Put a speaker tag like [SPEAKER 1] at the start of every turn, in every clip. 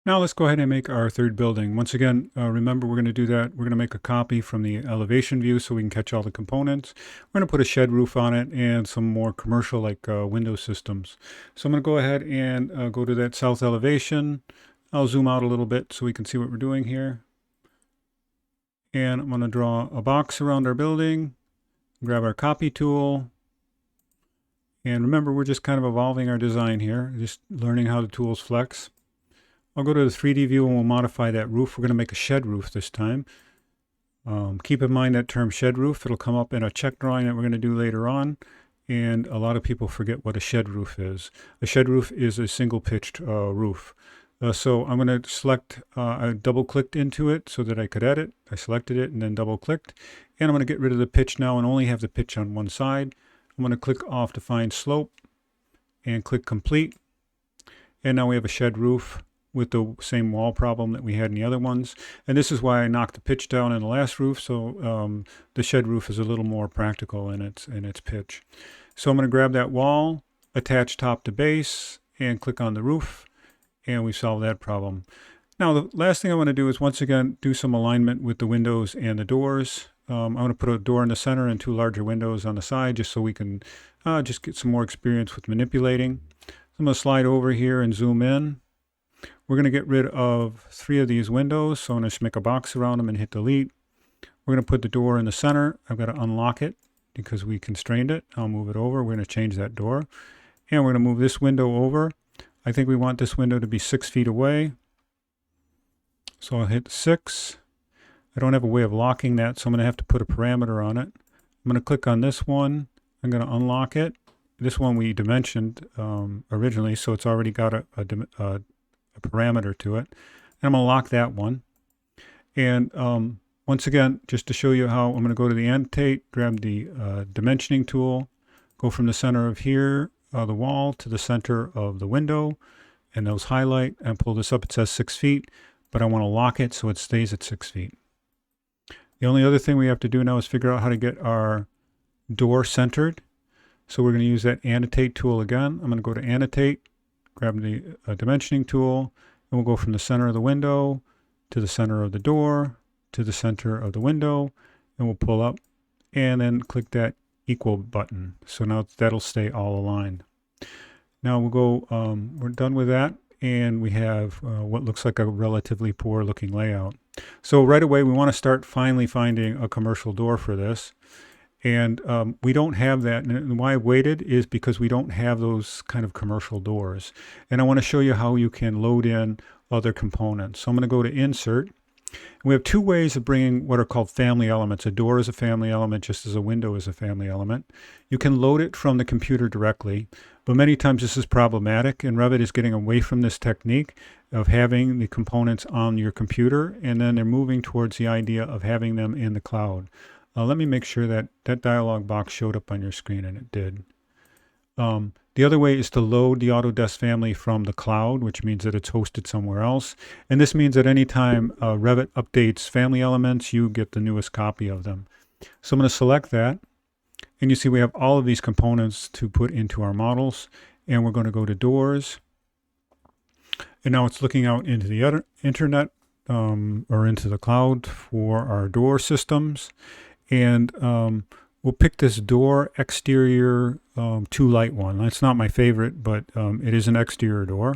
[SPEAKER 1] Now let's go ahead and make our third building. Once again, remember we're going to do that. We're going to make a copy from the elevation view so we can catch all the components. We're going to put a shed roof on it and some more commercial like window systems. So I'm going to go ahead and go to that south elevation. I'll zoom out a little bit so we can see what we're doing here. And I'm going to draw a box around our building, grab our copy tool. And remember, we're just kind of evolving our design here, just learning how the tools flex. I'll go to the 3D view and we'll modify that roof. We're going to make a shed roof this time. Keep in mind that term shed roof. It'll come up in a check drawing that we're going to do later on. And a lot of people forget what a shed roof is. A shed roof is a single pitched roof. So I'm going to select, I double clicked into it so that I could edit. I selected it and then double clicked. And I'm going to get rid of the pitch now and only have the pitch on one side. I'm going to click off Define Slope and click Complete. And now we have a shed roof with the same wall problem that we had in the other ones. And this is why I knocked the pitch down in the last roof, so the shed roof is a little more practical in its pitch. So I'm going to grab that wall, attach top to base, and click on the roof, and we solved that problem. Now the last thing I want to do is once again do some alignment with the windows and the doors. I'm going to put a door in the center and two larger windows on the side just so we can just get some more experience with manipulating. So I'm going to slide over here and zoom in. We're going to get rid of 3 of these windows, so I'm going to just make a box around them and hit delete. We're going to put the door in the center. I've got to unlock it because we constrained it. I'll move it over. We're going to change that door. And we're going to move this window over. I think we want this window to be 6 feet away. So I'll hit 6. I don't have a way of locking that, so I'm going to have to put a parameter on it. I'm going to click on this one. I'm going to unlock it. This one we dimensioned originally, so it's already got a parameter to it. And I'm going to lock that one. And once again, just to show you how, I'm going to go to the annotate, grab the dimensioning tool, go from the center of here, the wall, to the center of the window, and those highlight, and pull this up. It says 6 feet, but I want to lock it so it stays at 6 feet. The only other thing we have to do now is figure out how to get our door centered. So we're going to use that annotate tool again. I'm going to go to annotate, grab the dimensioning tool, and we'll go from the center of the window to the center of the door to the center of the window, and we'll pull up and then click that equal button. So now that'll stay all aligned. Now we'll go, we're done with that, and we have what looks like a relatively poor looking layout. So right away we want to start finally finding a commercial door for this. And we don't have that. And why I waited is because we don't have those kind of commercial doors. And I want to show you how you can load in other components. So I'm going to go to Insert. We have 2 ways of bringing what are called family elements. A door is a family element, just as a window is a family element. You can load it from the computer directly, but many times this is problematic, and Revit is getting away from this technique of having the components on your computer, and then they're moving towards the idea of having them in the cloud. Let me make sure that that dialog box showed up on your screen, and it did. The other way is to load the Autodesk family from the cloud, which means that it's hosted somewhere else. And this means that anytime Revit updates family elements, you get the newest copy of them. So I'm going to select that. And you see we have all of these components to put into our models. And we're going to go to Doors. And now it's looking out into the other internet or into the cloud for our door systems. And we'll pick this door exterior 2 light one. That's not my favorite, but it is an exterior door.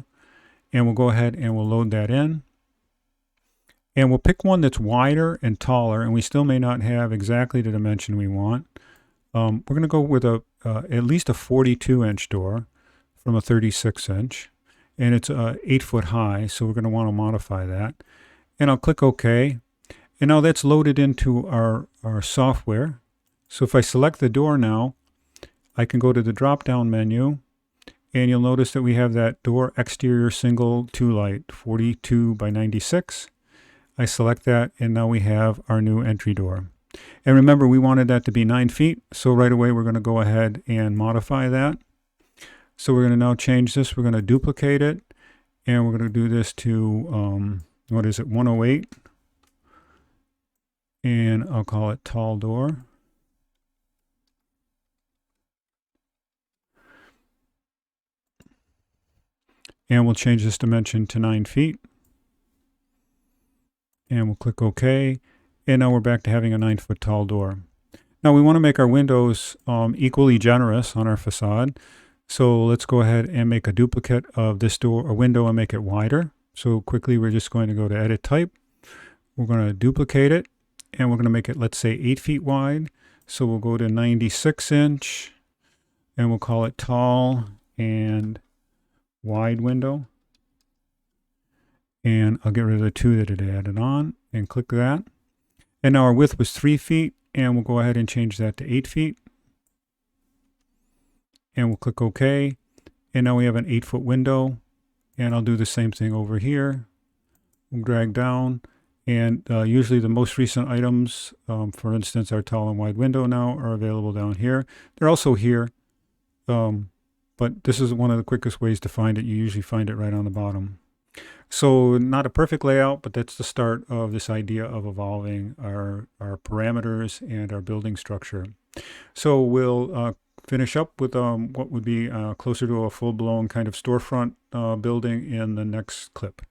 [SPEAKER 1] And we'll go ahead and we'll load that in. And we'll pick one that's wider and taller, and we still may not have exactly the dimension we want. We're going to go with at least a 42-inch door from a 36-inch. And it's 8 foot high, so we're going to want to modify that. And I'll click OK. And now that's loaded into our software. So if I select the door now, I can go to the drop-down menu, and you'll notice that we have that door exterior single 2 light, 42 by 96. I select that, and now we have our new entry door. And remember, we wanted that to be 9 feet, so right away we're going to go ahead and modify that. So we're going to now change this. We're going to duplicate it, and we're going to do this to, 108. And I'll call it tall door. And we'll change this dimension to 9 feet. and we'll click OK. And now we're back to having a 9-foot tall door. Now we want to make our windows equally generous on our facade. So let's go ahead and make a duplicate of this door or window and make it wider. So quickly we're just going to go to Edit Type. We're going to duplicate it and we're going to make it, let's say, 8 feet wide. So we'll go to 96 inch and we'll call it tall and wide window. And I'll get rid of the 2 that it added on and click that. And now our width was 3 feet and we'll go ahead and change that to 8 feet. And we'll click OK. And now we have an 8-foot window. And I'll do the same thing over here. We'll drag down. And usually the most recent items, for instance, our tall and wide window now are available down here. They're also here. But this is one of the quickest ways to find it. You usually find it right on the bottom. So not a perfect layout, but that's the start of this idea of evolving our parameters and our building structure. So we'll finish up with what would be closer to a full-blown kind of storefront building in the next clip.